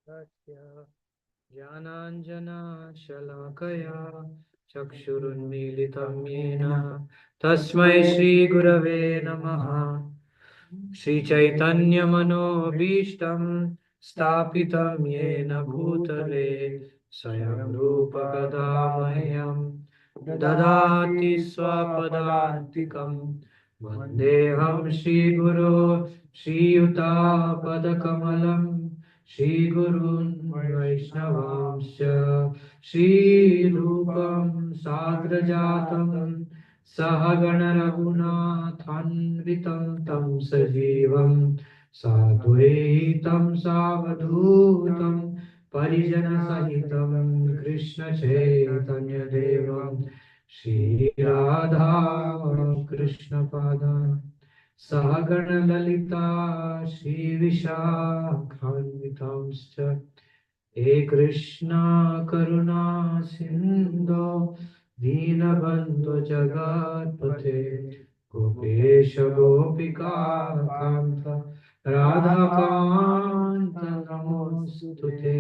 अच्छा ज्ञानाञ्जनशलाकया चक्षुरुन्मीलितं येन तस्मै श्रीगुरवे नमः। श्रीचैतन्यमनोभीष्टं स्थापितं येन भूतले स्वयं रूप कदा मह्यं ददाति स्वपदान्तिकं। वन्देऽहं श्रीगुरो श्रीयुतापदकमलं श्रीगुरून् वैष्णवांश्च श्रीरूपं साग्रजातं सहगण रघुनाथान्वितं तं सजीवं साद्वैतं सावधूतं परिजनसहितं कृष्णचैतन्यदेवं श्रीराधा कृष्णपादान् सहगण ललिता श्रीविशाखान्वितांश्च हे कृष्णा करुणा सिन्धो दीनबन्धु जगत्पते गोपेश गोपिका कान्त राधाकान्त नमोऽस्तुते।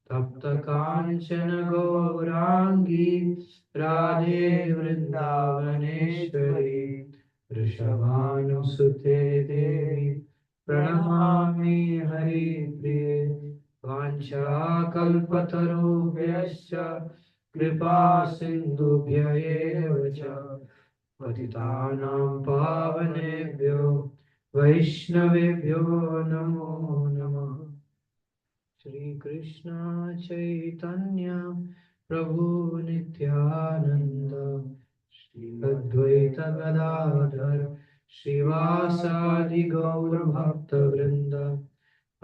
तप्त काञ्चन गौराङ्गी राधे वृन्दावनेश्वरी वृषभानुसुते देवी प्रणमामि हरिप्रिये। वाञ्छाकल्पतरुभ्यश्च कृपा सिन्धुभ्य एव च पतितानां पावनेभ्यो वैष्णवेभ्यो नमो नमः। श्री कृष्ण चैतन्य प्रभु नित्यानंद श्री अद्वैत गदाधर श्रीवासादि गौर भक्त वृंद।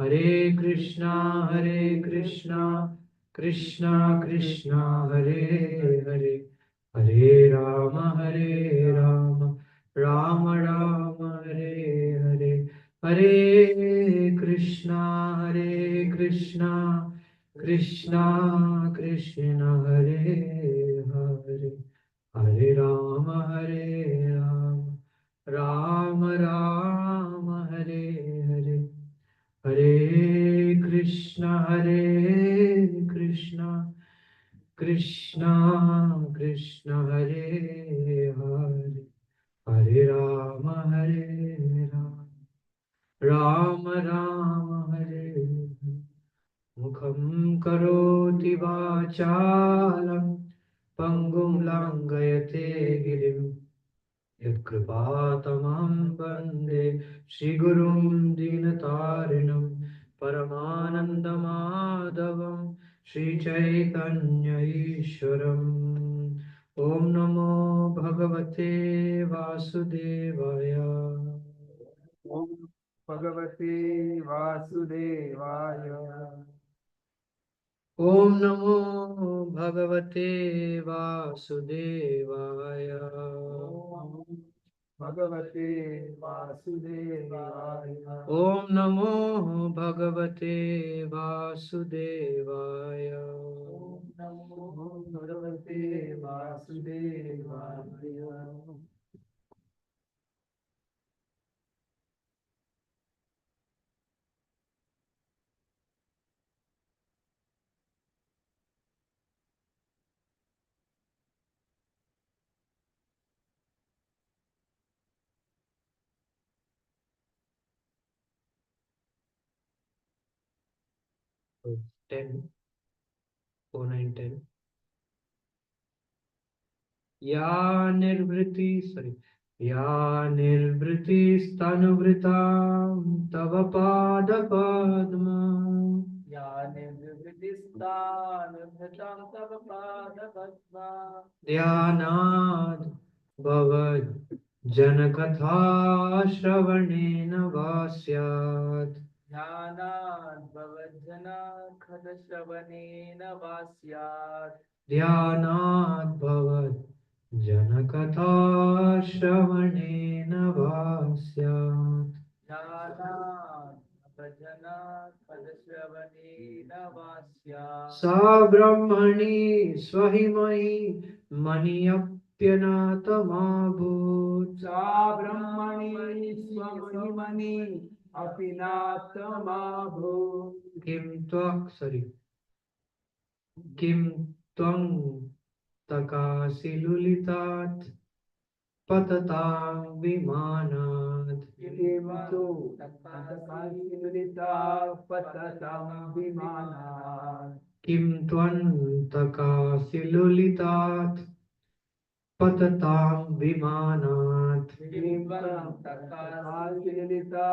हरे कृष्णा कृष्णा कृष्णा हरे हरे, हरे राम राम राम हरे हरे। हरे कृष्णा कृष्णा कृष्णा कृष्ण हरे हरे, हरे राम राम राम हरे हरे। हरे कृष्णा कृष्णा कृष्णा कृष्ण हरे हरे, हरे राम राम राम राम हरे हरे। मुखं करोति वाचालं पङ्गुं लङ्घयते गिरिं यत्कृपातमं वन्दे श्रीगुरुं दीनतारिणं परमानन्दमाधवं श्रीचैतन्य ईश्वरम्। ॐ नमो भगवते वासुदेवाय। ओम भगवते वासुदेवाय। ॐ नमो भगवते वासुदेवाय। ओम भगवते वासुदेवाय। ॐ नमो भगवते वासुदेवाय। ओम नमो भगवते वासुदेवाय। 10, 9, 10। या निर्वृति सॉरी या निर्वृतिस्तनुवृतां तव पाद पद्म या निर्वृतिस्तानुभृतं तव पादपद्मा। ध्यानाद् भवद् जनकथा श्रवणेन वा स्यात्। ध्यानाद्भवज्जनाखदश्रवणेन वा स्यात्। ध्यानाद् भवद् जनकथा श्रवणेन वा स्यात्। ध्यानाद्भवज्जनाखदश्रवणेन वा स्यात्। सा ब्रह्मणि स्वहिमयि मणियप्यनाथमाभूत्। सा ब्रह्मणि स्वमहिमनि अपि नात्तमाभूत्। किं त्वक् सरि किं त्वं तकासिलुलितात् पततां विमानात् किं तु तत्काशीलिता पततं विमानात् किं त्वं तकासिलुलितात् पततां विमानात् किं त्वं तत्काशीलिता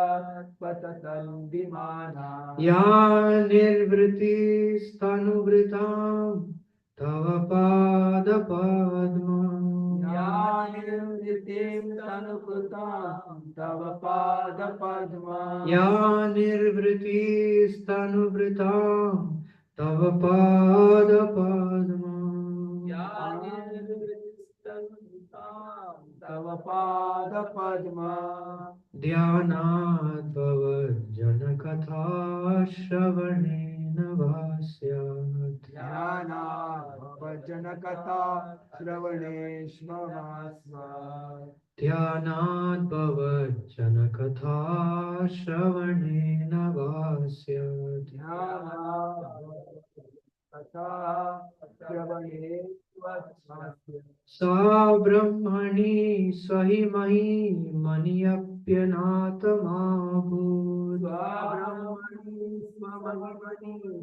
पततं विमानात् या निर्वृतिस्तनुवृतां तव पादपद्मम् ज्ञानिर्वृत्तिं तनुभृतां तव पादपद्मम् या निर्वृतिस्तनुवृतां तव पादपद्मम् ज्ञानिर्वृत्तिस्तनुभृतां तव पादपद्मम् ध्यानात् भवज्जनकथा श्रवणेन वा स्यात् ध्यानाभवजनकथा श्रवणेष्वस्व ध्यानात् भवज्जनकथा श्रवणेन वा स्यात् ध्यानाभवजनकथा श्रवणेष्वस्व सा ब्रह्मणि स्वहिमहि मन्यप्यनाथमाभूत् स्वब्रह्मणि स्वमहिमनि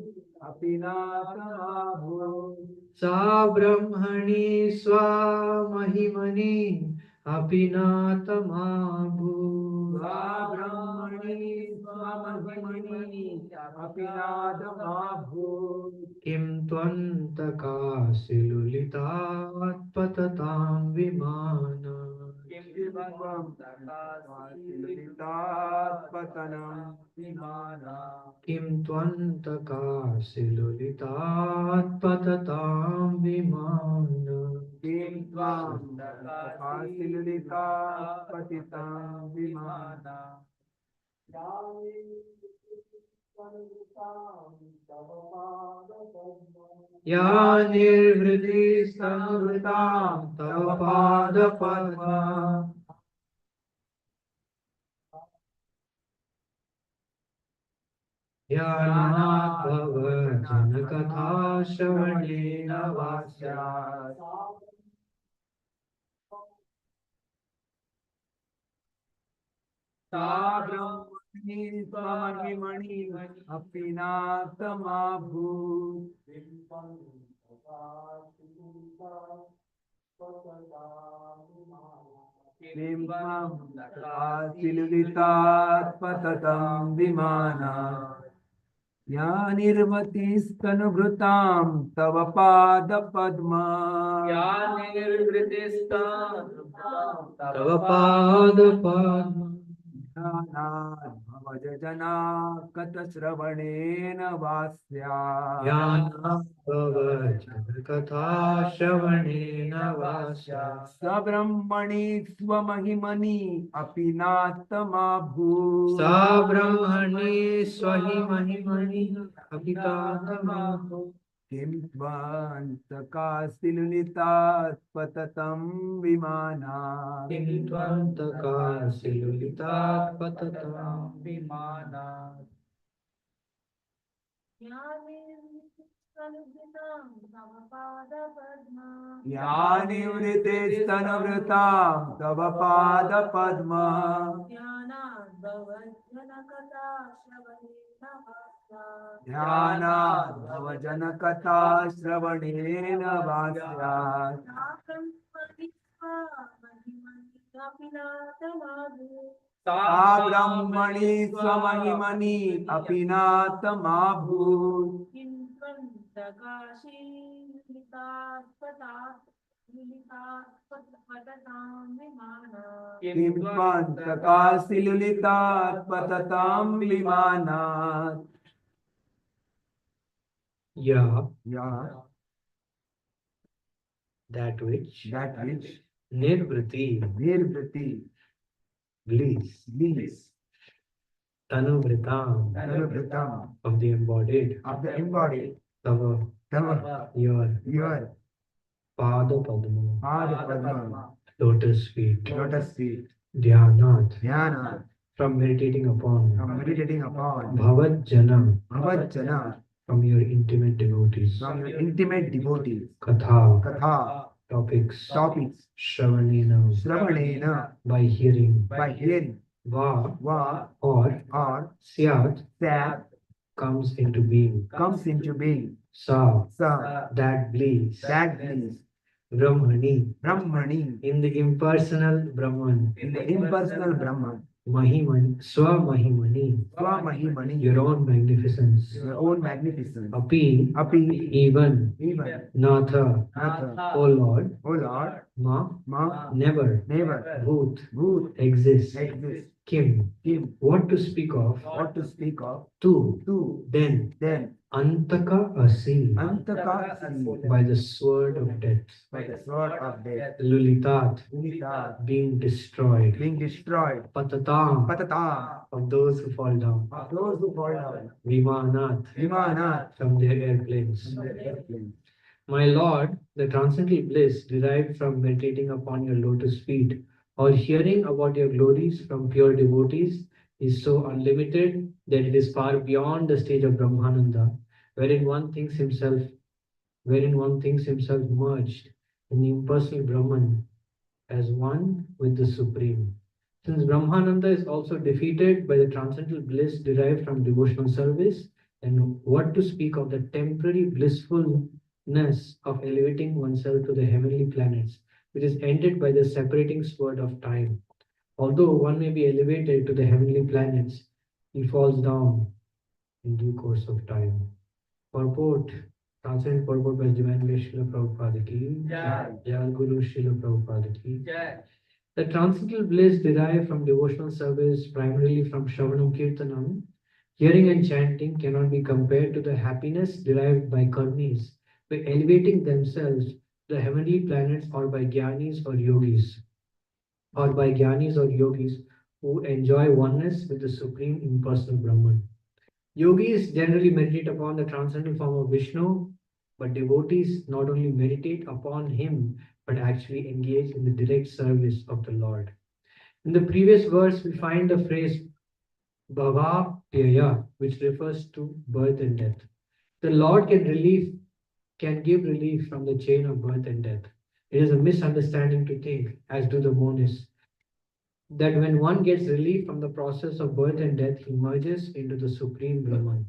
अपि नाथमाभूत् सा ब्रह्मणि स्वमहिमनि अपि नाथमाभूत् स्वब्रह्मणि स्वमहिमनि अपि नाथमाभूत् किं त्वन्तकाशिलुलितात् पततां विमानात् किं त्वं तकाशीलितात् पतनं विमानात् किं त्वन्तकाशिलुलितात् पततां विमानात् किं त्वं तकाशीलितात् पतितं विमानात् या निर्वृतिस्तनुवृतां तव पादपद्मम् ध्यानात् भवजनकथा श्रवणेन वा स्यात् सा ब्रह्मणि स्वमहिमणि अपि नाथमाभूत् किं त्वं तकाशीलितात् पततं विमानात् या निर्वृतिस्तनुभृतां तव पादपद्मा या निर्वृतिस्तनुभृतां तव पादपद्मम् ध्यानात् भवजना कथश्रवणेन वास्या ध्यानात् भवजनकथा श्रवणेन वा स्यात् सब्रह्मणि स्वमहिमनि अपि नाथमाभूत् सा ब्रह्मणि स्वहिमहिमनि अभितातमाभूत् किं त्वन्तकाशीलितात् पततं विमानात् किं त्वन्तकाशिलुलितात् पततां विमानात् या निवृत्तिस्तनुभृतां तव पादपद्मा ध्यानात् भवजनकथा श्रवणेन वा स्यात् सा ब्रह्मणि स्वमहिमनि अपि नाथमाभूत् किं त्वन्तकाशीलितात् पततां विमानात् Yeah, या that which which nirvriti, निर्वृत्ति bliss, bliss tanuvritam tanuvritam of the embodied, of the embodied tava, tava your pada padma, padma lotus feet, dhyana dhyana, from meditating upon from meditating upon bhavat jana, bhavajana from your intimate devotees. from your intimate devotees. Katha, Katha, topics, topics, Shravanena, Shravanena, by hearing, by hearing, Va, Va, or or Syat, Sat, comes into being. comes into being. Sa, Sa, that bliss. that bliss. Brahmani, Brahmani, in the impersonal Brahman. in the impersonal Brahman. Mahiman, Swamahimani, Swamahimani, your own magnificence. your own magnificence. Api, Api, even, even, Natha, Natha, O Lord, O Lord, Ma, Ma, never, never, Bhoot, Bhoot, exists. exists. Kim, Kim, what to speak of, what to speak of, Tu, to, then, then, Antaka Asi, Antaka, by the sword of death. by the sword of death. Lulitat, Unita, being destroyed. being destroyed. Patatam, Patatam, of those who fall down. of those who fall down. Vimanat, Vimanat, from their airplanes. from the airplane. My Lord, the transcendental bliss derived from meditating upon your lotus feet or hearing about your glories from pure devotees is so unlimited that it is far beyond the stage of Brahmananda, wherein one thinks himself, merged in the impersonal Brahman as one with the Supreme. Since Brahmananda is also defeated by the transcendental bliss derived from devotional service, and what to speak of the temporary blissfulness of elevating oneself to the heavenly planets, which is ended by the separating sword of time. Although one may be elevated to the heavenly planets, he falls down in due course of time. Purport, translated purport by Divine Grace Srila Prabhupada ki, Jai. Jai Guru Srila Prabhupada ki. The transcendental bliss derived from devotional service, primarily from Shravanam Kirtanam, hearing and chanting, cannot be compared to the happiness derived by karmis by elevating themselves to the heavenly planets or by jnanis or yogis who enjoy oneness with the supreme impersonal Brahman. Yogis generally meditate upon the transcendental form of Vishnu, but devotees not only meditate upon him but actually engage in the direct service of the Lord. In the previous verse, we find the phrase Bhava Pyaya, which refers to birth and death. The Lord can give relief from the chain of birth and death. It is a misunderstanding to think, as do the monists, that when one gets relief from the process of birth and death, he merges into the supreme Brahman.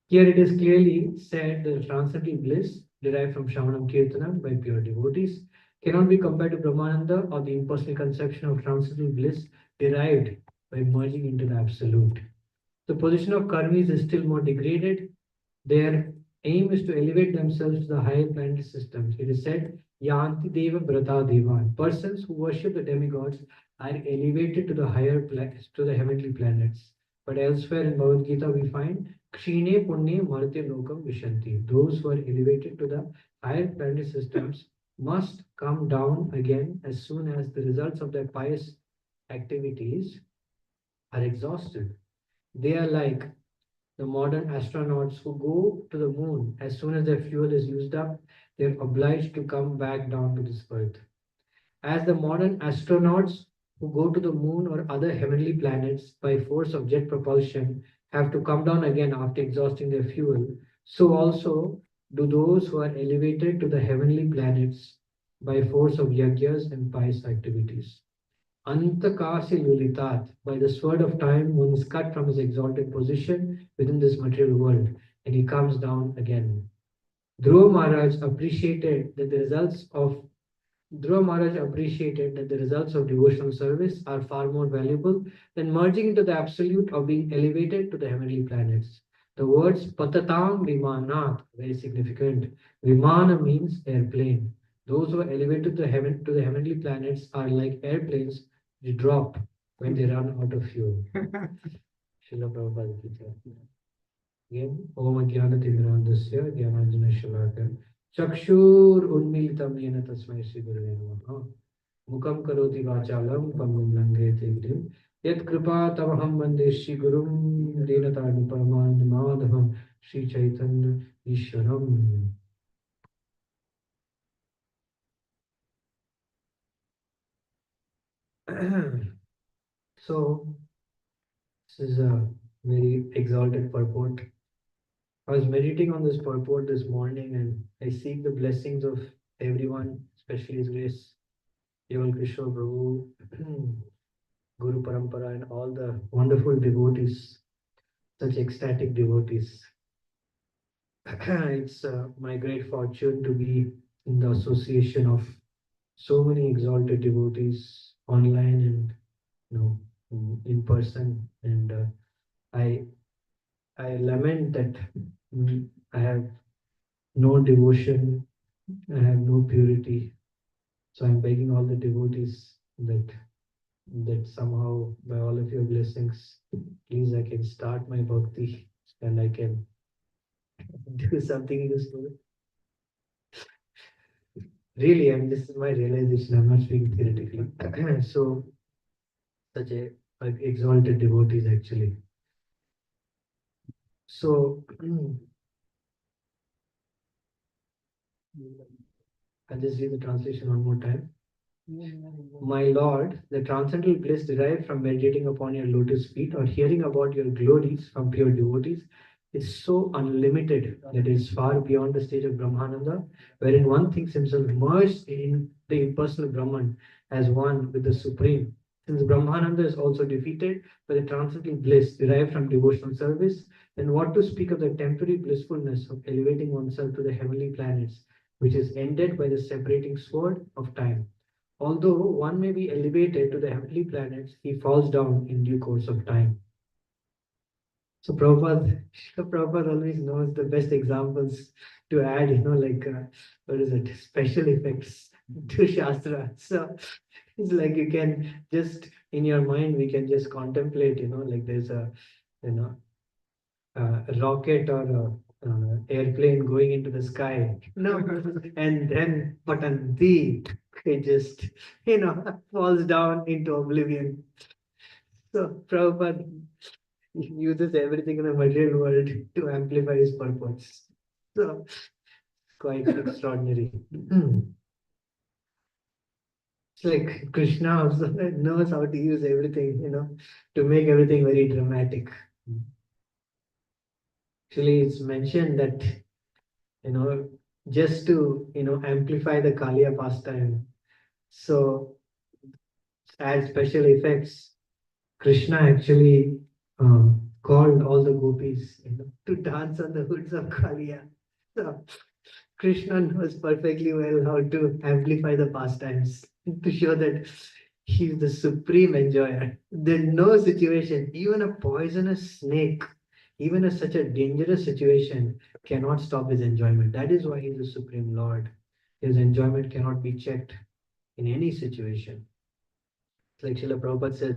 Here it is clearly said that transcendental bliss derived from Shravanam Kirtanam by pure devotees cannot be compared to Brahmananda or the impersonal conception of transcendental bliss derived by merging into the Absolute. The position of karmis is still more degraded. Their aim is to elevate themselves to the higher planetary systems. It is said, Yanti Deva Brata Devan. Persons who worship the demigods are elevated to the to the heavenly planets. But elsewhere in Bhagavad Gita, we find Kshine Punne Martya Lokam Vishanti. Those who are elevated to the higher planetary systems must come down again as soon as the results of their pious activities are exhausted. They are like the modern astronauts who go to the moon. As soon as their fuel is used up, they're obliged to come back down to this earth. As the modern astronauts who go to the moon or other heavenly planets by force of jet propulsion have to come down again after exhausting their fuel, so also do those who are elevated to the heavenly planets by force of yajnas and pious activities. Antakasi Lulitat, by the sword of time, one is cut from his exalted position within this material world and he comes down again. Dhruva Maharaj appreciated that the results of devotional service are far more valuable than merging into the absolute or being elevated to the heavenly planets. The words Patatam Vimanat, very significant. Vimana means airplane. Those who are elevated to the heavenly planets are like airplanes which drop when they run out of fuel. Srila Prabhupada ki jai. Again, Om Jnanatindrandasya Jnananjana Chakshur Unmilitam Yena Tasmai Sri Gurave Namaha. Mukam Karoti Vachalam Pangum Langete Grim. Yat Kripa Tavaham Vande Shri Gurum Dinatani Paraman Madhavam Shri Chaitanya Ishwaram. So, this is a very exalted purport I was meditating on this purport this morning, and I seek the blessings of everyone, especially His Grace, Yogal Kishore Prabhu, Guru Parampara, and all the wonderful devotees, such ecstatic devotees. It's my great fortune to be in the association of so many exalted devotees online and in person. And I I lament that I have no devotion, I have no purity. So I'm begging all the devotees that somehow by all of your blessings, please I can start my bhakti and I can do something useful. Really, this is my realization. I'm not speaking theoretically. So such a like, exalted devotees actually. So I'll just read the translation one more time. My Lord, the transcendental bliss derived from meditating upon your lotus feet or hearing about your glories from pure devotees is so unlimited that it is far beyond the stage of Brahmananda, wherein one thinks himself merged in the impersonal Brahman as one with the Supreme. Since Brahmananda is also defeated by the transcendental bliss derived from devotional service, then what to speak of the temporary blissfulness of elevating oneself to the heavenly planets, which is ended by the separating sword of time. Although one may be elevated to the heavenly planets, he falls down in due course of time. So Prabhupada always knows the best examples to add, like what is it, special effects to Shastra. So it's like you can just in your mind we can just contemplate, like there's you know a rocket or a airplane going into the sky, and then button D, it just falls down into oblivion. So Prabhupada uses everything in the material world to amplify his purpose. So quite extraordinary. It's like Krishna also knows how to use everything, to make everything very dramatic. Actually, it's mentioned that just to amplify the Kaliya pastime. So add special effects. Krishna actually called all the gopis to dance on the hoods of Kaliya. So Krishna knows perfectly well how to amplify the pastimes to show that he's the supreme enjoyer. There's no situation, even a poisonous snake, even such a dangerous situation, cannot stop his enjoyment. That is why he's the supreme Lord. His enjoyment cannot be checked in any situation. It's like Srila Prabhupada says,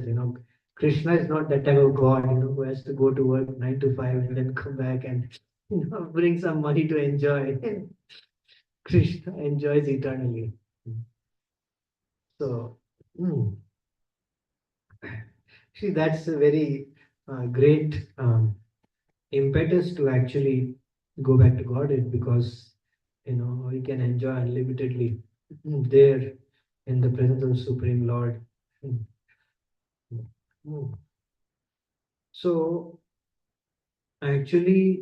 Krishna is not that type of God, who has to go to work 9 to 5 and then come back and bring some money to enjoy. Krishna enjoys eternally. So, see, that's a very great impetus to actually go back to Godhead because, we can enjoy unlimitedly there in the presence of the Supreme Lord. So, actually,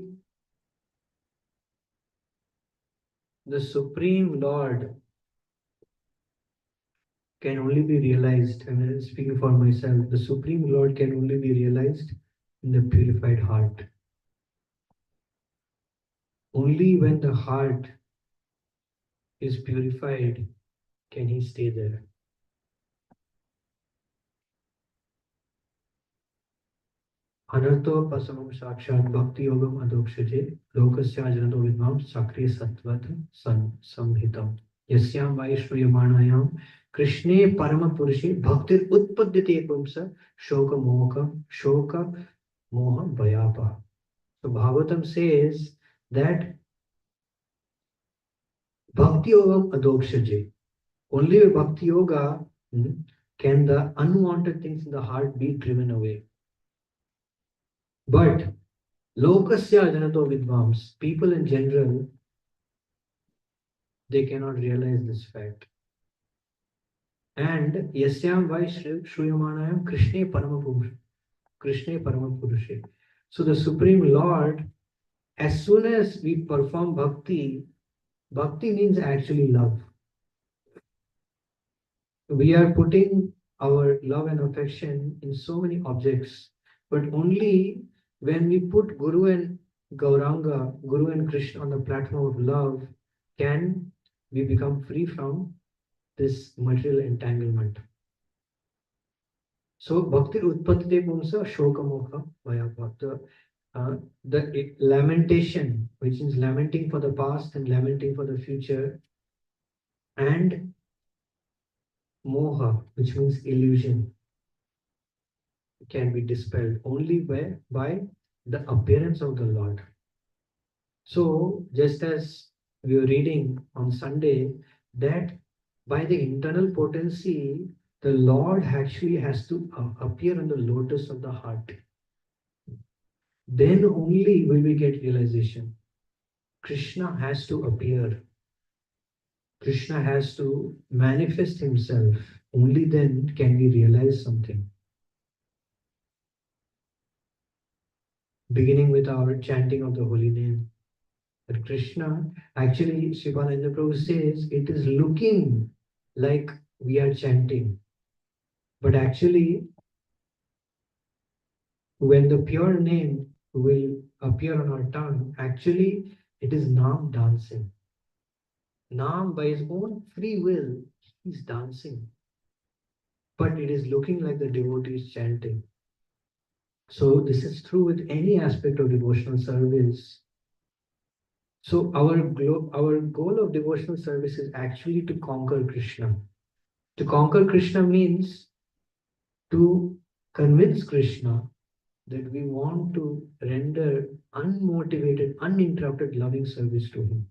the Supreme Lord can only be realized, and speaking for myself, the Supreme Lord can only be realized in the purified heart. Only when the heart is purified can he stay there. Anartho pasamam sakshat bhakti yogam adokshaje lokasya janato vidvam sakriya sattvat samhitam yasyam vaishruyamanayam krishne parama purushe bhaktir utpadyate pumsa shoka moha bhayapa. So Bhagavatam says that bhakti yogam adokshaje. Only with bhakti yoga can the unwanted things in the heart be driven away. But lokasya janato vidvams, people in general, they cannot realize this fact. And yasyam vai shruyamanayam Krishne parama purushe. So the Supreme Lord As soon as we perform bhakti, bhakti means actually love. We are putting our love and affection in so many objects, but only when we put Guru and Gauranga, Guru and Krishna on the platform of love, can we become free from this material entanglement. So bhakti utpatti pumsa shokamokha vayapata. The lamentation, which is lamenting for the past and lamenting for the future, and moha, which means illusion, can be dispelled only by the appearance of the Lord. So, just as we were reading on Sunday, that by the internal potency, the Lord actually has to appear on the lotus of the heart. Then only will we get realization. Krishna has to appear. Krishna has to manifest himself. Only then can we realize something. Beginning with our chanting of the holy name. But Krishna, actually, Shivananda Prabhu says, it is looking like we are chanting. But actually, when the pure name will appear on our tongue, actually, it is Nam dancing. Nam, by his own free will, he's dancing. But it is looking like the devotee is chanting. So, this is true with any aspect of devotional service. So, our goal of devotional service is actually to conquer Krishna. To conquer Krishna means to convince Krishna that we want to render unmotivated, uninterrupted loving service to him.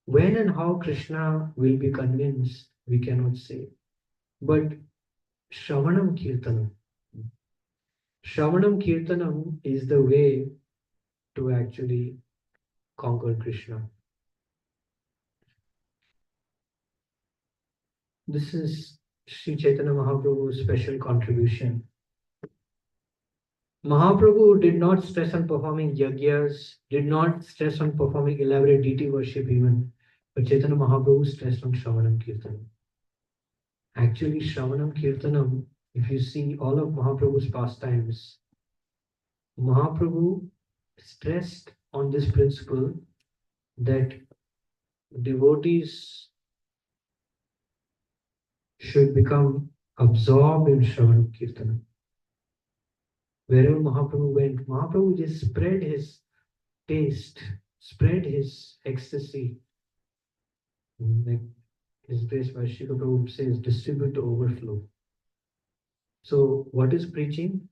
When and how Krishna will be convinced, we cannot say. But Shravanam Kirtanam. Shravanam Kirtanam is the way to actually conquer Krishna. This is Sri Chaitanya Mahaprabhu's special contribution. Mahaprabhu did not stress on performing yagyas, did not stress on performing elaborate deity worship even, but Chaitanya Mahaprabhu stressed on Shravanam Kirtanam. Actually, Shravanam Kirtanam, if you see all of Mahaprabhu's pastimes, Mahaprabhu stressed on this principle that devotees should become absorbed in Shravanam Kirtanam. Wherever Mahaprabhu went, Mahaprabhu just spread his taste, spread his ecstasy. Like his grace Vaishika Prabhu says, distribute the overflow. So, what is preaching?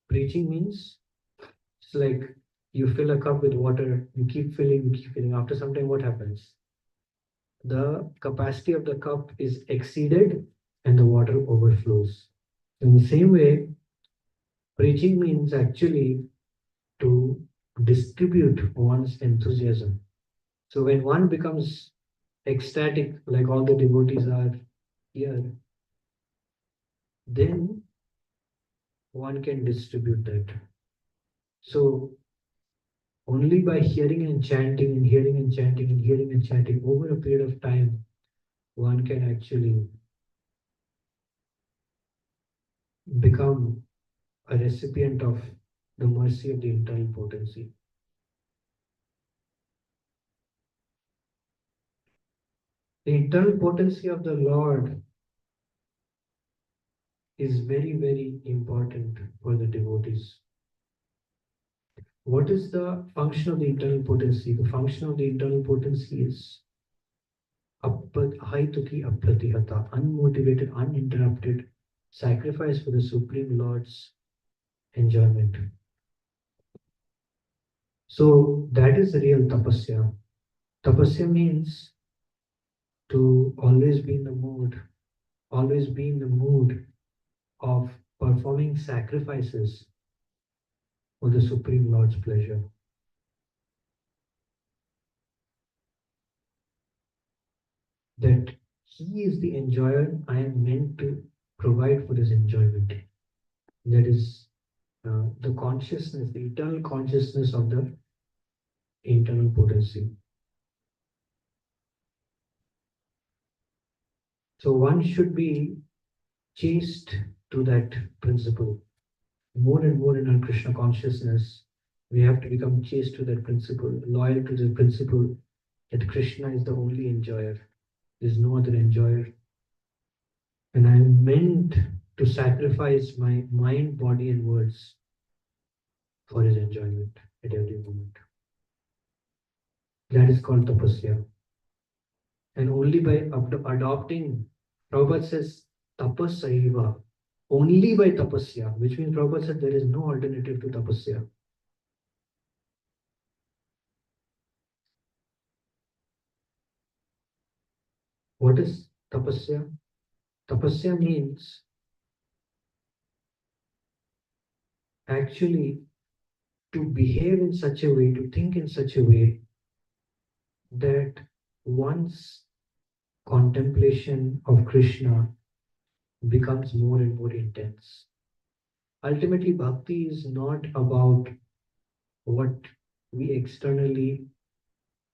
Preaching means it's like you fill a cup with water, you keep filling, you keep filling. After some time, what happens? The capacity of the cup is exceeded and the water overflows. In the same way, preaching means actually to distribute one's enthusiasm. So when one becomes ecstatic, like all the devotees are here, then one can distribute that. So only by hearing and chanting and hearing and chanting and hearing and chanting over a period of time, one can actually become a recipient of the mercy of the internal potency. The internal potency of the Lord is very, very important for the devotees. What is the function of the internal potency? The function of the internal potency is haituki apratihata, unmotivated, uninterrupted sacrifice for the Supreme Lord's enjoyment. So that is the real tapasya. Tapasya means to always be in the mood, always be in the mood of performing sacrifices for the Supreme Lord's pleasure. That He is the enjoyer, I am meant to provide for His enjoyment. That is the consciousness, the eternal consciousness of the internal potency. So one should be chaste to that principle. More and more in our Krishna consciousness, we have to become chaste to that principle, loyal to the principle that Krishna is the only enjoyer. There is no other enjoyer. And I am meant to sacrifice my mind, body, and words for his enjoyment at every moment. That is called tapasya. And only by adopting, Prabhupada says, tapasaiva, only by tapasya, which means Prabhupada said there is no alternative to tapasya. What is tapasya? Tapasya means actually to behave in such a way, to think in such a way that one's contemplation of Krishna becomes more and more intense. Ultimately, bhakti is not about what we externally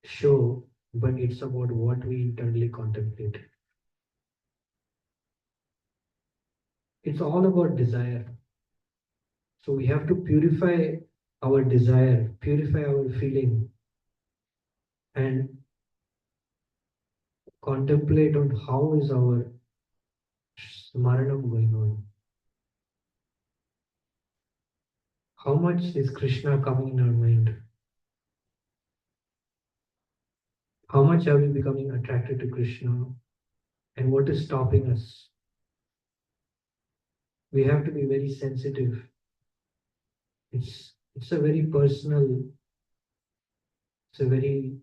show, but it's about what we internally contemplate. It's all about desire. So we have to purify our desire, purify our feeling, and contemplate on how is our smaranam going on. How much is Krishna coming in our mind? How much are we becoming attracted to Krishna? And what is stopping us? We have to be very sensitive. It's a very personal, it's a very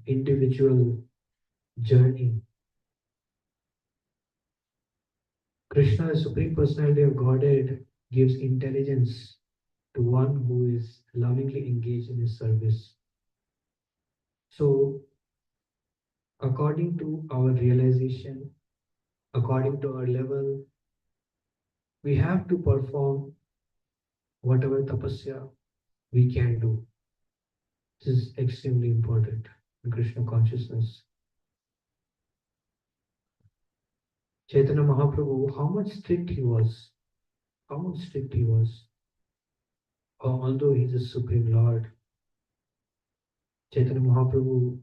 individual journey. Krishna, the Supreme Personality of Godhead, gives intelligence to one who is lovingly engaged in his service. So, according to our realization, according to our level, we have to perform whatever tapasya we can do. This is extremely important in Krishna consciousness. Chaitanya Mahaprabhu, how much strict he was, how much strict he was. Although he's a Supreme Lord, Chaitanya Mahaprabhu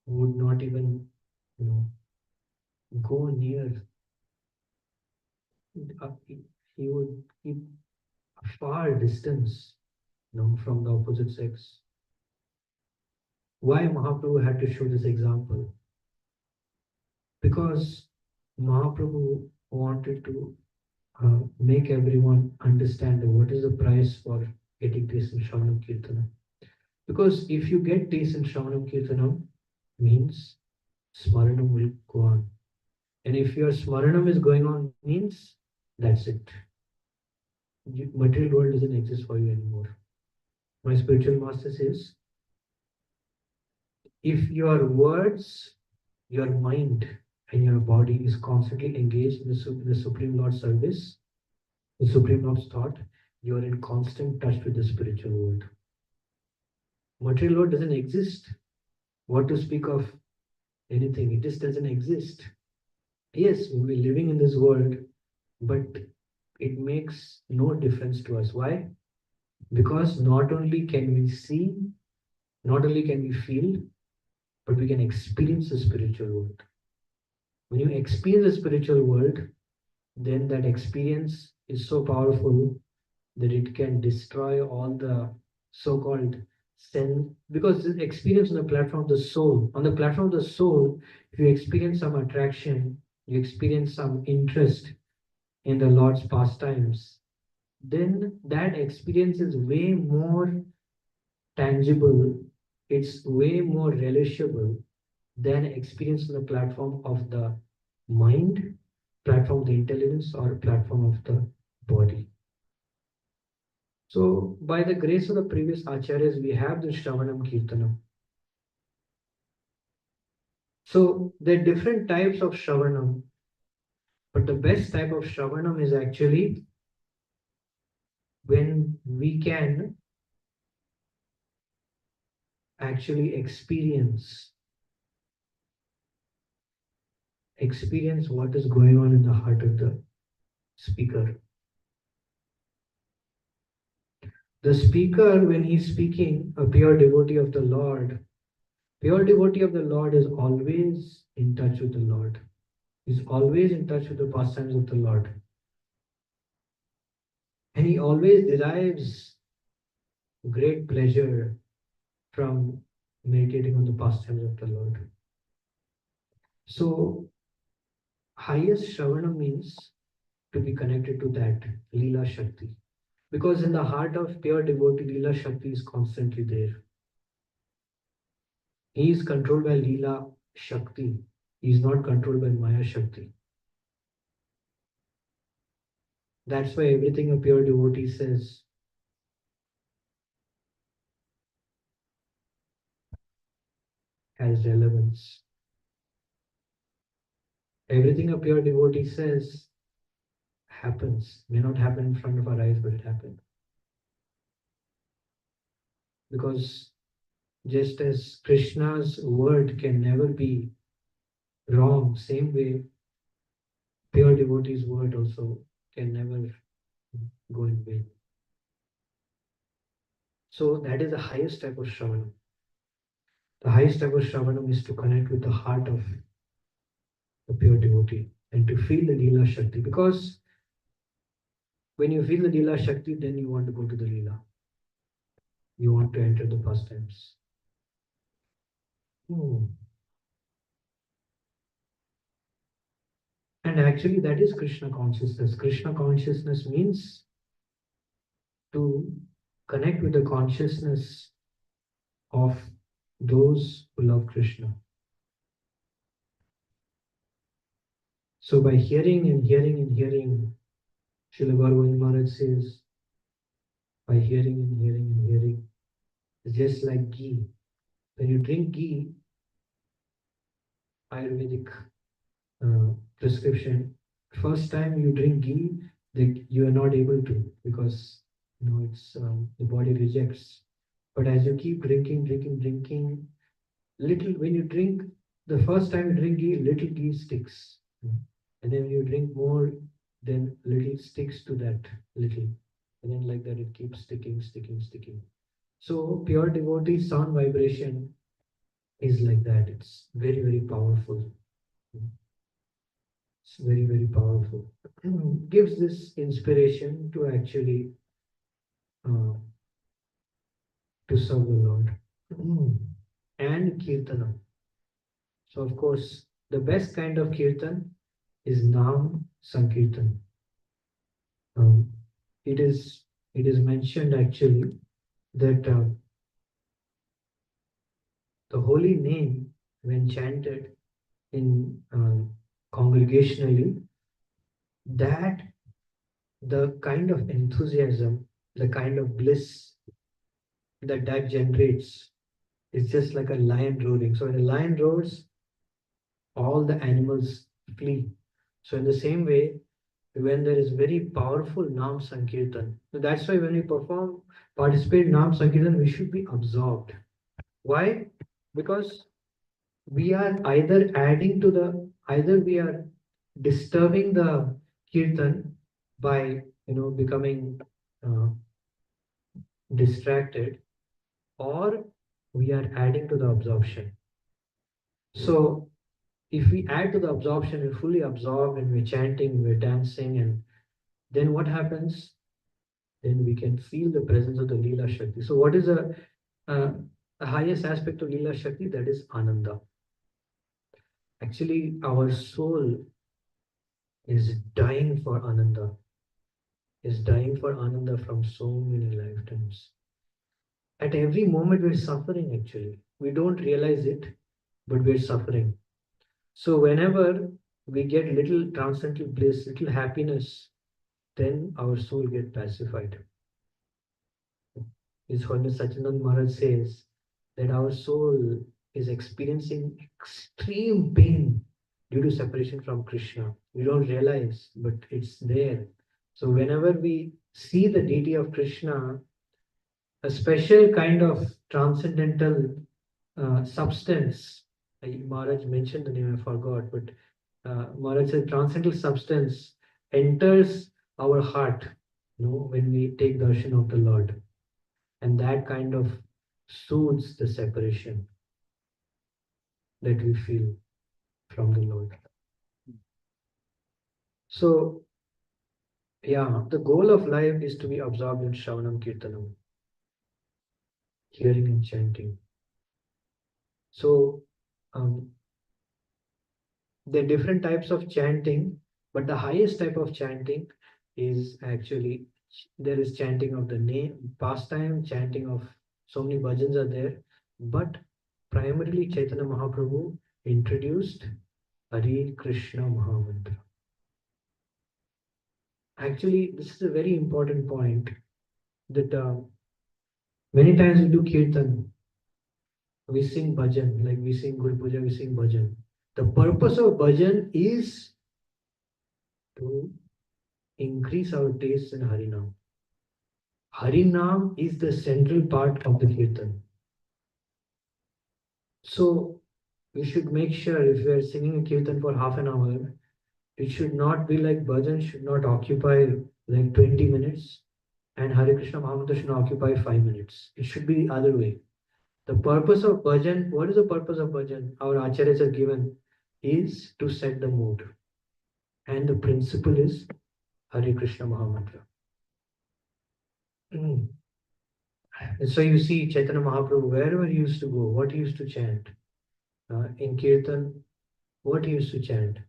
would not even, go near. He would keep a far distance, from the opposite sex. Why Mahaprabhu had to show this example? Because Mahaprabhu wanted to make everyone understand what is the price for getting taste in Shravanam Kirtanam. Because if you get taste in Shravanam Kirtanam, means Smaranam will go on. And if your Smaranam is going on, means that's it. Material world doesn't exist for you anymore. My spiritual master says, if your words, your mind, and your body is constantly engaged in the Supreme Lord's service, the Supreme Lord's thought, you are in constant touch with the spiritual world. Material world doesn't exist. What to speak of anything? It just doesn't exist. Yes, we're living in this world, but it makes no difference to us. Why? Because not only can we see, not only can we feel, but we can experience the spiritual world. When you experience the spiritual world, then that experience is so powerful that it can destroy all the so-called sense, because the experience on the platform of the soul, on the platform of the soul, if you experience some attraction, you experience some interest in the Lord's pastimes, then that experience is way more tangible, it's way more relishable than experience on the platform of the mind, platform of the intelligence, or platform of the body. So, by the grace of the previous acharyas, we have the Shravanam Kirtanam. So, there are different types of Shravanam, but the best type of Shravanam is actually when we can actually experience what is going on in the heart of the speaker. The speaker, when he's speaking, a pure devotee of the Lord, pure devotee of the Lord is always in touch with the Lord. He's always in touch with the pastimes of the Lord. And he always derives great pleasure from meditating on the pastimes of the Lord. So, highest Shravana means to be connected to that Leela Shakti. Because in the heart of pure devotee, Leela Shakti is constantly there. He is controlled by Leela Shakti. He is not controlled by Maya Shakti. That's why everything a pure devotee says has relevance. Everything a pure devotee says happens. May not happen in front of our eyes, but it happened. Because just as Krishna's word can never be wrong, same way pure devotee's word also can never go in vain. So that is the highest type of Shravanam. The highest type of Shravanam is to connect with the heart of the pure devotee and to feel the Leela Shakti. Because when you feel the Leela Shakti, then you want to go to the Leela. You want to enter the pastimes. And actually, that is Krishna consciousness. Krishna consciousness means to connect with the consciousness of those who love Krishna. So by hearing and hearing and hearing, Srila Bhagavad Maharaj says, by hearing and hearing and hearing, it's just like ghee. When you drink ghee, Ayurvedic prescription, first time you drink ghee, that you are not able to because it's the body rejects. But as you keep drinking, little when you drink, the first time you drink ghee, little ghee sticks. And then when you drink more, then little sticks to that little. And then like that it keeps sticking. So pure devotee sound vibration is like that. It's very, very powerful. It's very, very powerful. Gives this inspiration to actually uh, to serve the Lord. And kirtanam. So of course, the best kind of kirtan is Nam Sankirtan. Um, it is mentioned actually that the holy name, when chanted in congregationally, that the kind of enthusiasm, the kind of bliss that generates is just like a lion roaring. So when a lion roars, all the animals flee. So in the same way, when there is very powerful Nam Sankirtan, so that's why when we participate in Nam Sankirtan, we should be absorbed. Why? Because we are either we are disturbing the kirtan by becoming uh, distracted, or we are adding to the absorption. So if we add to the absorption, we're fully absorbed and we're chanting, we're dancing, and then what happens? Then we can feel the presence of the Leela Shakti. So what is uh, the highest aspect of Leela Shakti? That is Ananda. Actually, our soul is dying for Ananda, from so many lifetimes. At every moment, we're suffering actually. We don't realize it, but we're suffering. So, whenever we get little transcendental bliss, little happiness, then our soul gets pacified. His Holiness Sachinand Maharaj says that our soul is experiencing extreme pain due to separation from Krishna. We don't realize, but it's there. So whenever we see the deity of Krishna, a special kind of transcendental substance. Maharaj mentioned the name, I forgot, but Maharaj said transcendental substance enters our heart, when we take darshan of the Lord. And that kind of soothes the separation that we feel from the Lord. So, yeah, the goal of life is to be absorbed in Shravanam Kirtanam, hearing and chanting. So, um, there are different types of chanting, but the highest type of chanting is actually there is chanting of the name, pastime, chanting of so many bhajans are there, but primarily Chaitanya Mahaprabhu introduced Hare Krishna Mahamantra. Actually, this is a very important point that many times we do kirtan, we sing bhajan, like we sing Guru Puja, we sing bhajan. The purpose of bhajan is to increase our taste in Harinam. Harinam is the central part of the kirtan. So we should make sure if we are singing a kirtan for half an hour, it should not be like bhajan should not occupy like 20 minutes and Hare Krishna Mahamantra should occupy 5 minutes. It should be the other way. The purpose of bhajan, what is the purpose of bhajan? Our acharyas are given is to set the mood. And the principle is Hare Krishna Mahamantra. Mm. And so you see Chaitanya Mahaprabhu, wherever he used to go, what he used to chant. In Kirtan, what he used to chant.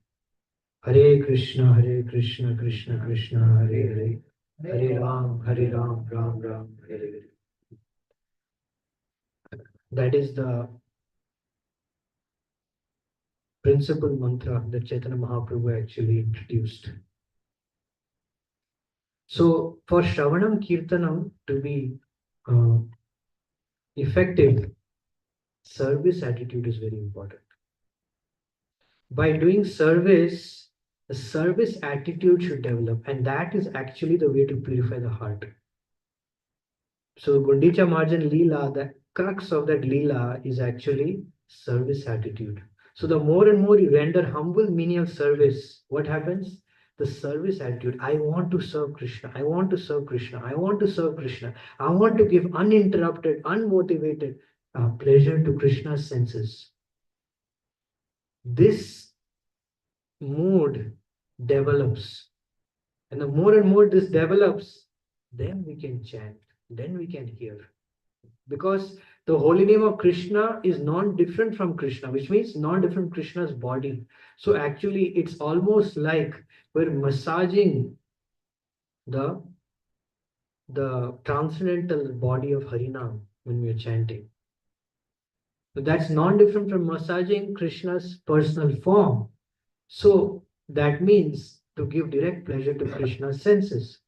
Hare Krishna, Krishna Krishna, Hare Hare. Hare Ram, Ram Ram, Hare Hare. That is the principal mantra that Chaitanya Mahaprabhu actually introduced. So for Shravanam Kirtanam to be effective, service attitude is very important. By doing service, the service attitude should develop, and that is actually the way to purify the heart. So Gundicha Marjan Leela, the crux of that Leela is actually service attitude. So the more and more you render humble menial service, what happens? The service attitude. I want to serve Krishna. I want to serve Krishna. I want to serve Krishna. I want to give uninterrupted, unmotivated pleasure to Krishna's senses. This mood develops. And the more and more this develops, then we can chant, then we can hear. Because the holy name of Krishna is non-different from Krishna, which means non-different Krishna's body. So actually, it's almost like we're massaging the transcendental body of Harinam when we are chanting. So that's non-different from massaging Krishna's personal form. So that means to give direct pleasure to Krishna's senses.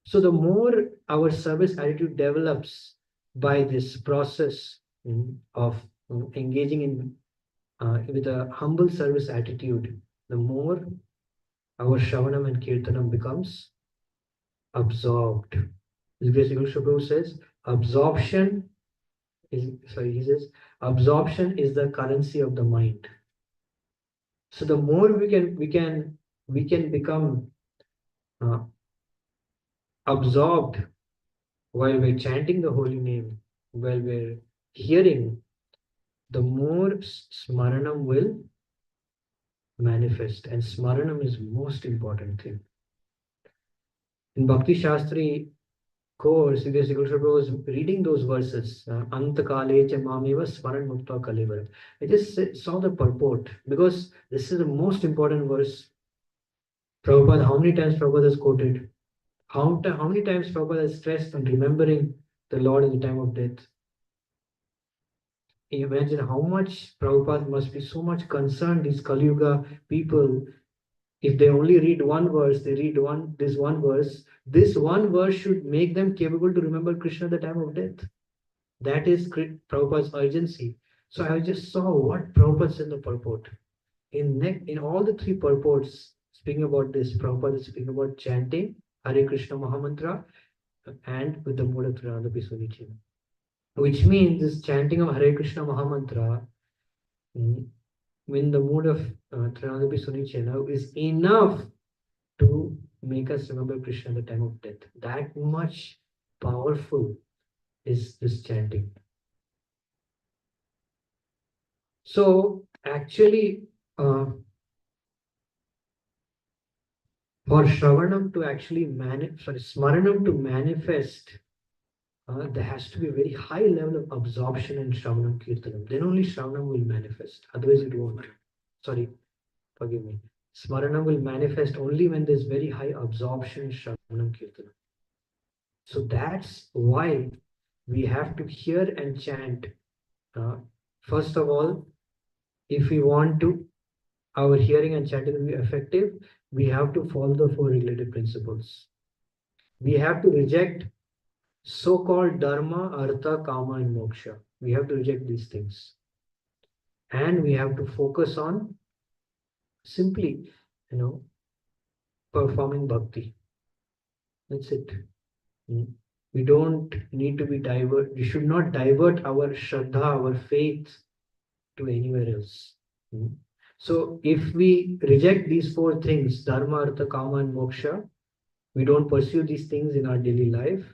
So the more our service attitude develops by this process of engaging in with a humble service attitude, the more our Shravanam and Kirtanam becomes absorbed. Basically, Prabhu says, absorption is he says, absorption is the currency of the mind. So the more we can become absorbed while we're chanting the holy name, while we're hearing, the more smaranam will manifest. And smaranam is most important thing. In Bhakti Shastri course, Sridhar Prabhu was reading those verses, Antakale cha mameva smaran mukta kalevar. I just saw the purport because this is the most important verse. Prabhupada, how many times Prabhupada has quoted? How many times Prabhupada has stressed on remembering the Lord in the time of death? Imagine how much Prabhupada must be so much concerned, these Kali Yuga people. If they only read one verse, they read this one verse. This one verse should make them capable to remember Krishna at the time of death. That is Prabhupada's urgency. So I just saw what Prabhupada said in the purport. In all the three purports speaking about this, Prabhupada is speaking about chanting Hare Krishna Mahamantra and with the mode of Trirananda Pisunichina. which means this chanting of Hare Krishna Mahamantra, when the mood of Trinadapi Sunichena is enough to make us remember Krishna at the time of death. That much powerful is this chanting. So actually, for Shravanam to actually Smaranam to manifest, there has to be a very high level of absorption in Shravanam Kirtanam. Then only Shravanam will manifest. Otherwise, it won't. Sorry, forgive me. Smaranam will manifest only when there's very high absorption in Shravanam Kirtanam. So that's why we have to hear and chant. First of all, if we want to our hearing and chanting to be effective, we have to follow the four regulative principles. We have to reject so-called dharma, artha, kama, and moksha. We have to reject these things. And we have to focus on simply, performing bhakti. That's it. We don't need to be divert. We should not divert our shraddha, our faith to anywhere else. So if we reject these four things, dharma, artha, kama, and moksha, we don't pursue these things in our daily life,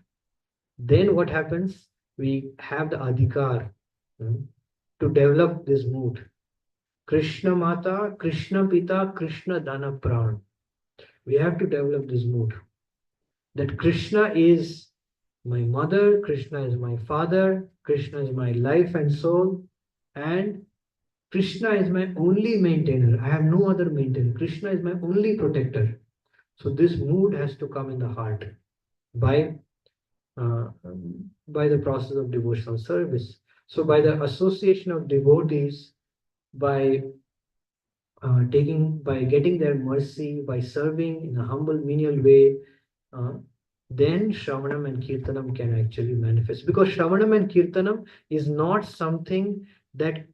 then what happens? We have the adhikar to develop this mood. Krishna Mata, Krishna Pita, Krishna Dana Pran. We have to develop this mood that Krishna is my mother, Krishna is my father, Krishna is my life and soul, and Krishna is my only maintainer. I have no other maintainer. Krishna is my only protector. So this mood has to come in the heart by the process of devotional service. So by the association of devotees, by getting their mercy, by serving in a humble, menial way, then Shravanam and Kirtanam can actually manifest. Because Shravanam and Kirtanam is not something that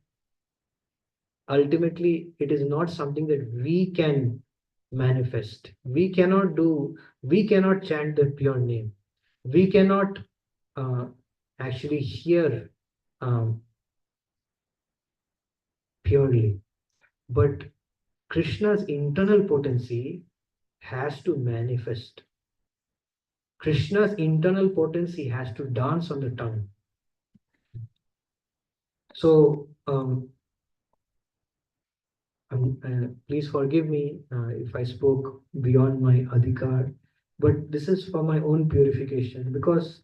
ultimately, it is not something that we can manifest. We cannot chant the pure name. We cannot actually hear purely. But Krishna's internal potency has to manifest. Krishna's internal potency has to dance on the tongue. So, please forgive me if I spoke beyond my adhikar, but this is for my own purification, because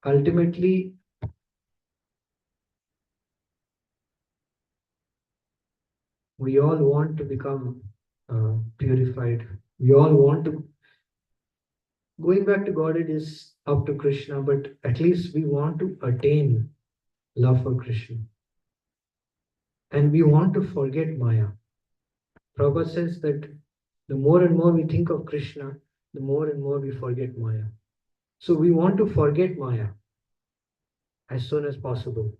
ultimately we all want to become purified. We all want to, going back to God, it is up to Krishna, but at least we want to attain love for Krishna. And we want to forget Maya. Prabhupada says that the more and more we think of Krishna, the more and more we forget Maya. So we want to forget Maya as soon as possible.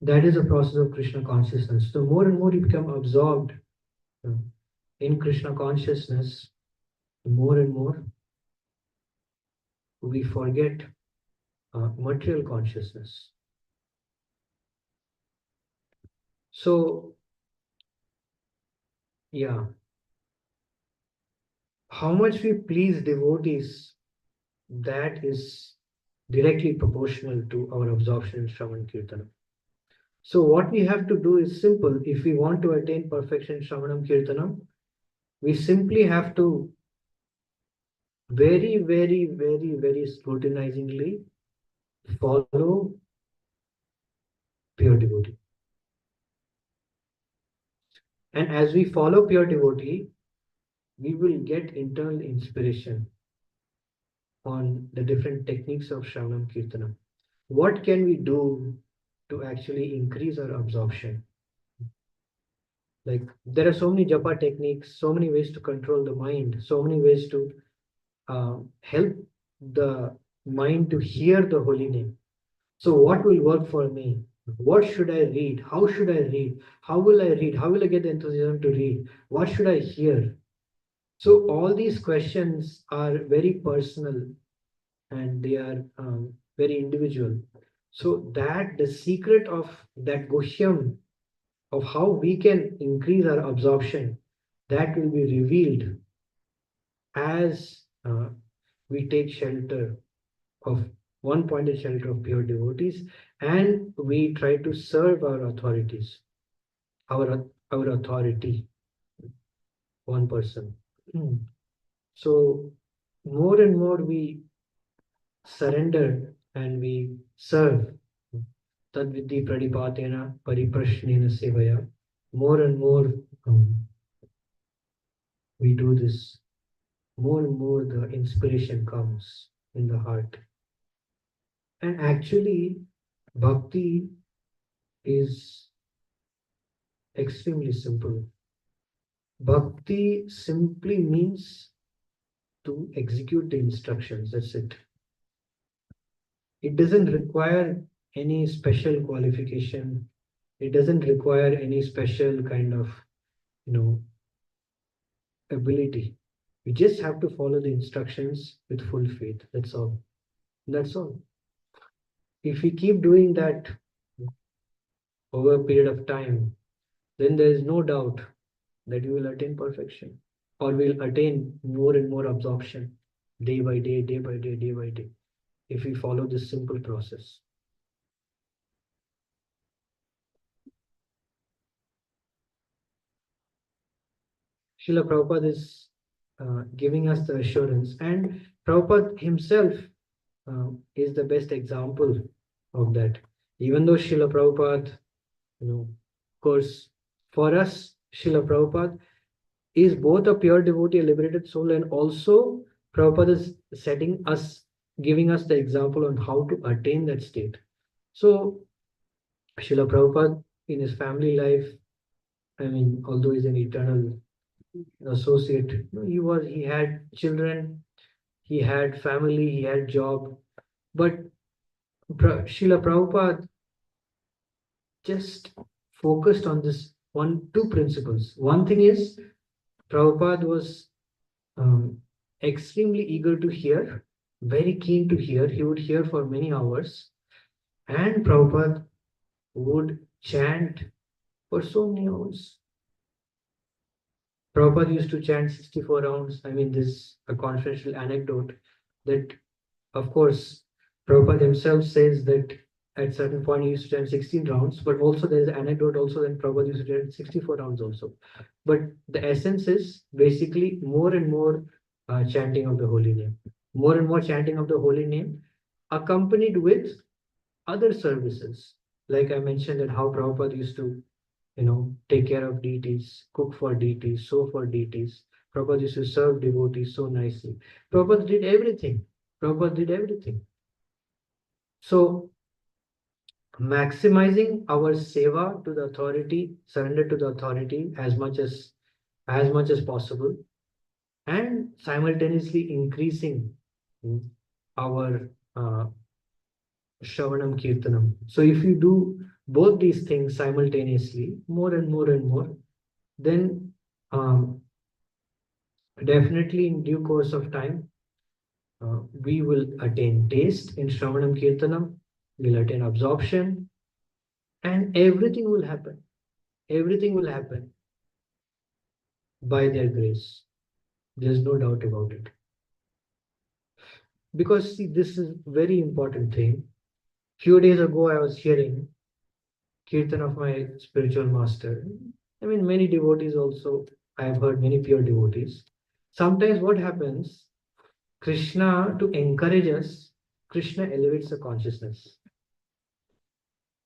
That is a process of Krishna consciousness. The more and more you become absorbed in Krishna consciousness, the more and more we forget material consciousness. So, yeah, how much we please devotees, that is directly proportional to our absorption in Shravan Kirtanam. So what we have to do is simple. If we want to attain perfection in Shravanam Kirtanam, we simply have to very, very, very, very scrutinizingly follow pure devotee. And as we follow pure devotee, we will get internal inspiration on the different techniques of Shravanam Kirtanam. What can we do to actually increase our absorption? Like, there are so many japa techniques, so many ways to control the mind, so many ways to help the mind to hear the holy name. So what will work for me? What should I read? How should I read? How will I read? How will I get the enthusiasm to read? What should I hear? So all these questions are very personal and they are very individual. So that the secret of that Goshyam of how we can increase our absorption, that will be revealed as we take shelter of one pointed shelter of pure devotees, and we try to serve our authorities, our authority, one person. So more and more we surrender and we serve. Tadvidhi pradipatena pariprashnena sevaya. More and more we do this, more and more the inspiration comes in the heart. And actually, bhakti is extremely simple. Bhakti simply means to execute the instructions. That's it. It doesn't require any special qualification. It doesn't require any special kind of, you know, ability. You just have to follow the instructions with full faith. That's all. That's all. If we keep doing that over a period of time, then there is no doubt that you will attain perfection, or will attain more and more absorption day by day, day by day, day by day, if we follow this simple process. Srila Prabhupada is giving us the assurance, and Prabhupada himself is the best example of that. Even though Srila Prabhupada, of course, for us, Srila Prabhupada is both a pure devotee, a liberated soul, and also Prabhupada is setting us, giving us the example on how to attain that state. So, Srila Prabhupada in his family life, I mean, although he's an eternal associate, he had children, he had family, he had job, but Srila Prabhupada just focused on this two principles. One thing is Prabhupada was extremely eager to hear, very keen to hear. He would hear for many hours, and Prabhupada would chant for so many hours. Prabhupada used to chant 64 rounds. I mean, this is a confidential anecdote that, of course, Prabhupada himself says that at certain point he used to chant 16 rounds, but also there is an anecdote also that Prabhupada used to chant 64 rounds also. But the essence is basically more and more chanting of the holy name, more and more chanting of the holy name, accompanied with other services. Like I mentioned that how Prabhupada used to, take care of deities, cook for deities, sew for deities. Prabhupada used to serve devotees so nicely. Prabhupada did everything. Prabhupada did everything. So maximizing our seva to the authority, surrender to the authority as much as possible, and simultaneously increasing our Shravanam Kirtanam. So if you do both these things simultaneously, more and more and more, then definitely in due course of time, we will attain taste in Shravanam Kirtanam, we'll attain absorption, and everything will happen. Everything will happen by their grace. There's no doubt about it. Because see, this is very important thing. Few days ago, I was hearing Kirtan of my spiritual master. I mean, many devotees also, I have heard many pure devotees. Sometimes what happens, Krishna, to encourage us, Krishna elevates the consciousness.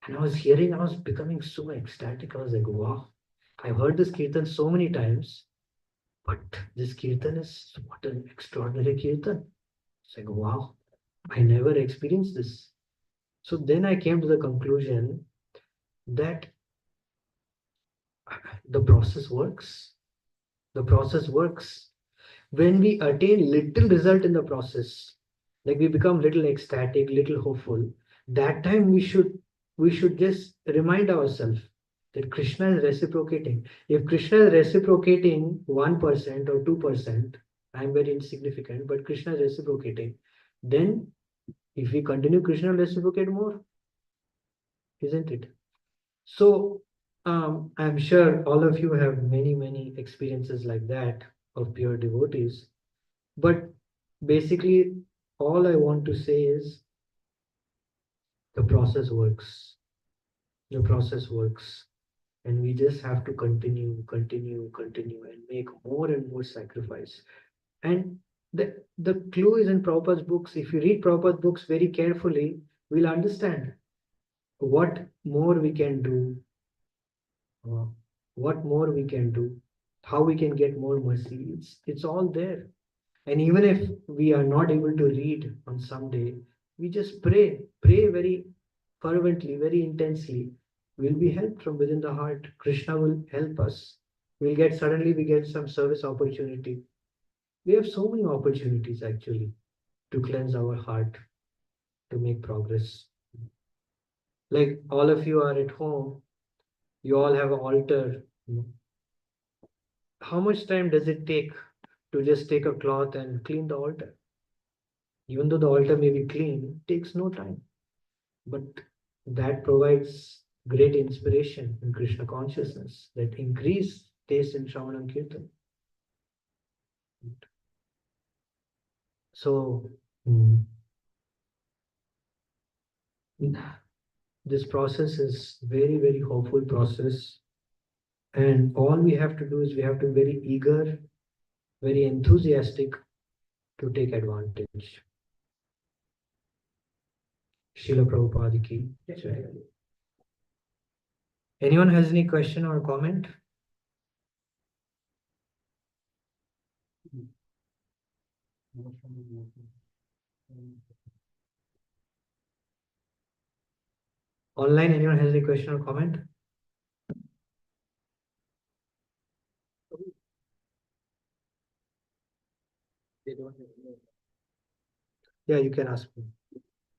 And I was hearing, I was becoming so ecstatic. I was like, wow, I've heard this Kirtan so many times, but this Kirtan is what an extraordinary Kirtan. It's like, wow, I never experienced this. So then I came to the conclusion that the process works. The process works. When we attain little result in the process, like we become little ecstatic, little hopeful, that time we should just remind ourselves that Krishna is reciprocating. If Krishna is reciprocating 1% or 2%, I'm very insignificant, but Krishna is reciprocating. then if we continue, Krishna will reciprocate more, isn't it? So I'm sure all of you have many experiences like that of pure devotees. But basically, all I want to say is the process works. The process works. And we just have to continue and make more and more sacrifice. And the clue is in Prabhupada's books. If you read Prabhupada's books very carefully, we'll understand what more we can do, uh, what more we can do, how we can get more mercy. It's all there. And even if we are not able to read on some day, we just pray very fervently, very intensely. We'll be helped from within the heart. Krishna will help us. Suddenly we get some service opportunity. We have so many opportunities actually to cleanse our heart, to make progress. Like all of you are at home, you all have an altar. How much time does it take to just take a cloth and clean the altar? Even though the altar may be clean, it takes no time. But that provides great inspiration in Krishna consciousness, that increase taste in Shravanam Kirtan. So, this process is very hopeful process. And all we have to do is we have to be very eager, very enthusiastic to take advantage. Srila Prabhupada ki jai. Anyone has any question or comment? Online, anyone has any question or comment? They don't know. Yeah, you can ask me.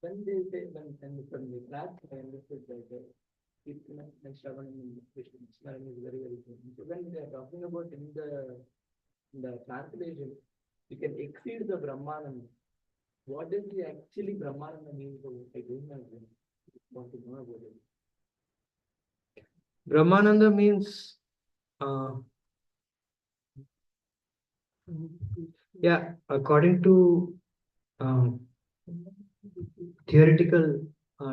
When they say, when from the class, I understood that it like Shravan and Krishna Smaran is very important. So when they are talking about in the translation, you can exceed the Brahmananda. What does the actually Brahmananda mean? I don't know. I want to know about it. Brahmananda means, yeah, according to theoretical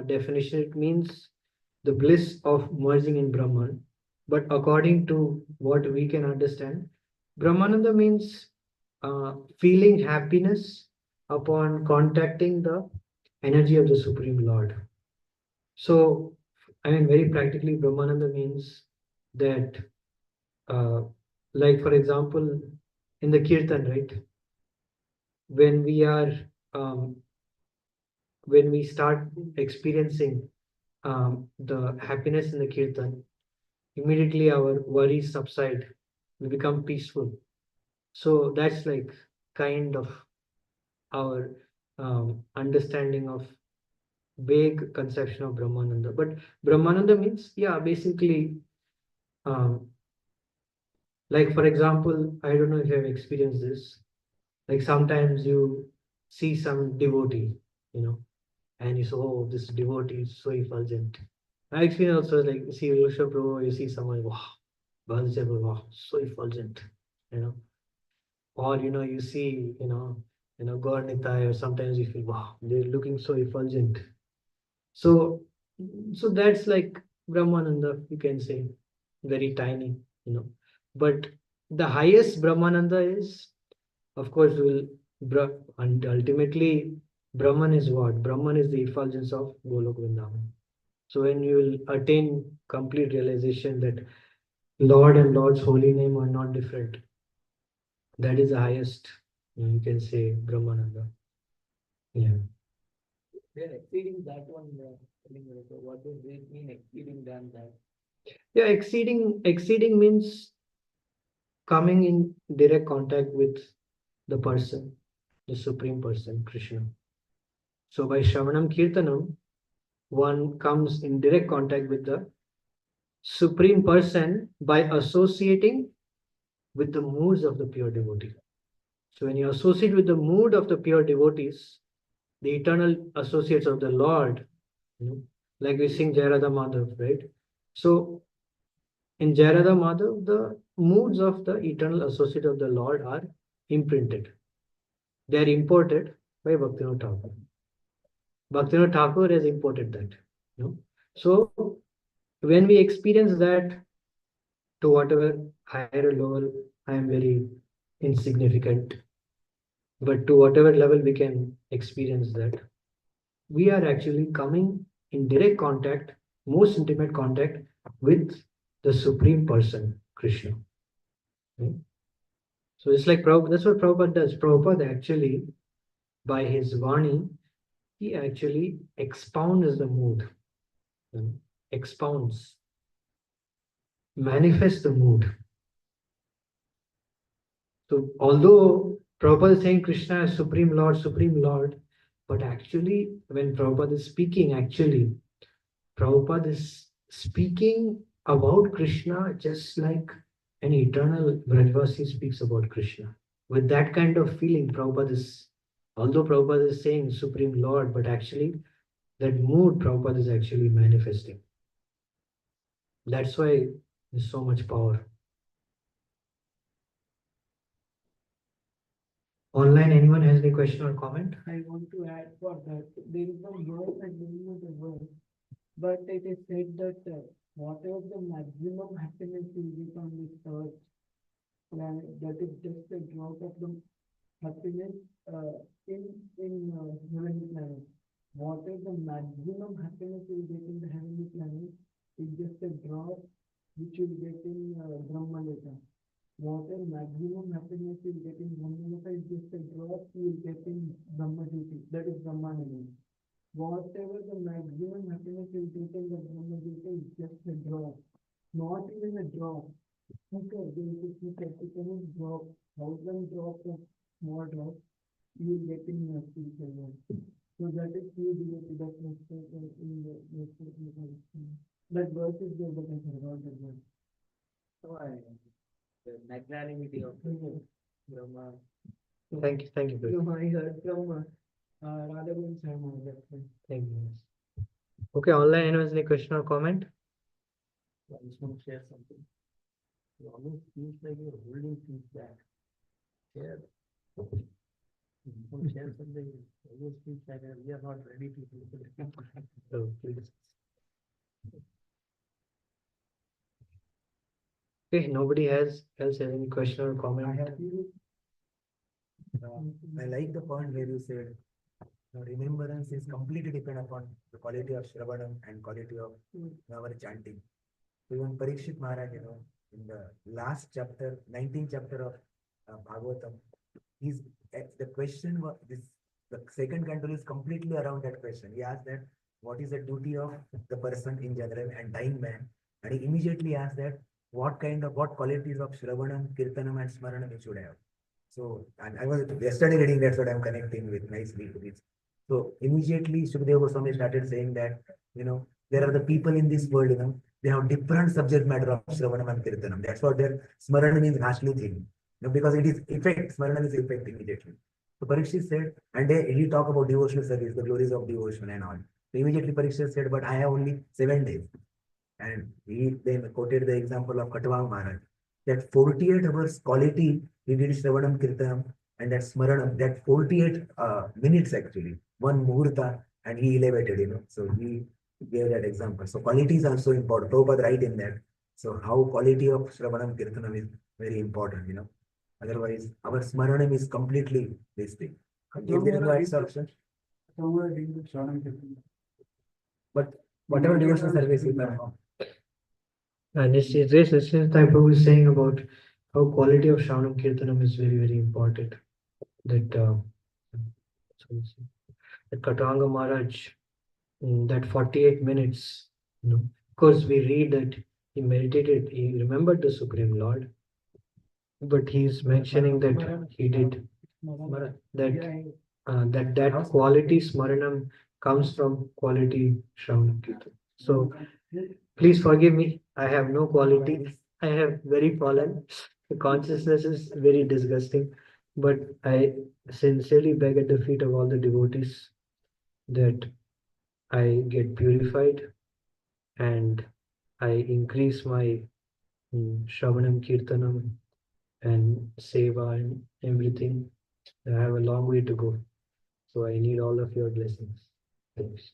definition, it means the bliss of merging in Brahman. But according to what we can understand, Brahmananda means feeling happiness upon contacting the energy of the Supreme Lord. So, I mean, very practically, Brahmananda means that, like for example, in the Kirtan, right? When we are, when we start experiencing the happiness in the Kirtan, immediately our worries subside, we become peaceful. So that's like kind of our understanding of vague conception of Brahmananda. But Brahmananda means, yeah, basically, like for example, I don't know if you have experienced this. Like sometimes you see some devotee, you know, and you say, oh, this devotee is so effulgent. I experience also like you see Rishabh Prabhu, you see someone, wow, Balaji Prabhu, wow, so effulgent, you know. Or you see, Gaur Nitai, or sometimes you feel, wow, they're looking so effulgent. So that's like Brahmananda, you can say, very tiny, But the highest Brahmananda is, of course, and ultimately, Brahman is what? Brahman is the effulgence of Golok Vrindavan. So when you will attain complete realization that Lord and Lord's holy name are not different, that is the highest, you can say, Brahmananda. Yeah. They are exceeding that one. So what does it mean exceeding than that? Yeah, exceeding means coming in direct contact with the person, the Supreme Person, Krishna. So by Shravanam Kirtanam, one comes in direct contact with the Supreme Person by associating with the moods of the pure devotee. So when you associate with the mood of the pure devotees, the eternal associates of the Lord, like we sing Jai Radha Madhav, right? So in Jai Radha Madhav, the moods of the eternal associate of the Lord are imprinted. They are imported by Bhaktivinoda Thakur. Bhaktivinoda Thakur has imported that. So when we experience that, to whatever higher or lower, I am very insignificant. But to whatever level we can experience that, we are actually coming in direct contact, most intimate contact with the Supreme Person, Krishna. Right? So it's like Prabhupada, that's what Prabhupada does. Prabhupada actually, by his Vani, he actually expounds the mood, expounds, manifests the mood. So although Prabhupada is saying Krishna is Supreme Lord, but actually when Prabhupada is speaking, actually, Prabhupada is speaking about Krishna just like an eternal Brajvasi speaks about Krishna. With that kind of feeling, Prabhupada is, although Prabhupada is saying Supreme Lord, but actually that mood Prabhupada is actually manifesting. That's why there's so much power. Online, anyone has any question or comment? I want to add for that. There is no word at the beginning of the word, but it is said that whatever the maximum happiness will be on this earth planet, that is just a drop of the happiness in heavenly planet. Whatever the maximum happiness you get in the heavenly planet is just a drop which you get in Brahmalota. Whatever maximum happiness you get in Brahmalota is just a drop you will get in Brahmajyoti, that is Brahmananda. Whatever the maximum happiness you get in the Brahmajyoti is just a drop, not even a drop. Okay, you cannot drop, thousand drops of small drops, you will get in your future world. So that is pure devotee, that was in the that verse is there, but I forgot that verse. So the magnanimity of Brahma. Thank you. No, I heard from Radha Syama. Thank you. Okay, online, anyone has any question or comment? I just want to share something. It almost feels like you're holding things back. Share. You want to share something, it almost feels like we are not ready to do it. So, please. Okay, nobody else has any question or comment? I like the point where you said remembrance is completely dependent upon the quality of Shravanam and quality of our chanting. So even Parikshit Maharaj, in the last chapter, 19th chapter of Bhagavatam, the question was this. The second control is completely around that question. He asked that what is the duty of the person in general and dying man, and he immediately asked that what qualities of Shravanam, Kirtanam, and Smaranam he should have. So, and I was yesterday reading, that's what I'm connecting with nicely to this. So immediately Shukadeva Goswami started saying that, there are the people in this world, they have different subject matter of Shravanam and Kirtanam. That's what their Smarana means vastly thing. Because it is effect, Smarana is effect immediately. So Parikshit said, and he talk about devotional service, the glories of devotion and all. So immediately Parikshit said, but I have only 7 days. And he then quoted the example of Katwang Maharaj, that 48 hours quality he did Shravanam Kirtanam and that Smaranam, that 48 minutes actually, one Muhurta, and he elevated, So he gave that example. So quality is also important. Prabhupada right in that. So how quality of Shravanam Kirtanam is very important, Otherwise, our Smaranam is completely this thing. If there is no absorption. But whatever devotional service you perform. And this type of is saying about how quality of Shravanam Kirtanam is very, very important. That Katanga Maharaj, that 48 minutes, of course, we read that he meditated, he remembered the Supreme Lord, but he's mentioning that he did that quality Smaranam comes from quality Shravanam Kirtanam. So please forgive me. I have no quality. I have very fallen. The consciousness is very disgusting. But I sincerely beg at the feet of all the devotees that I get purified and I increase my Shravanam, Kirtanam, and Seva and everything. I have a long way to go. So I need all of your blessings. Thanks.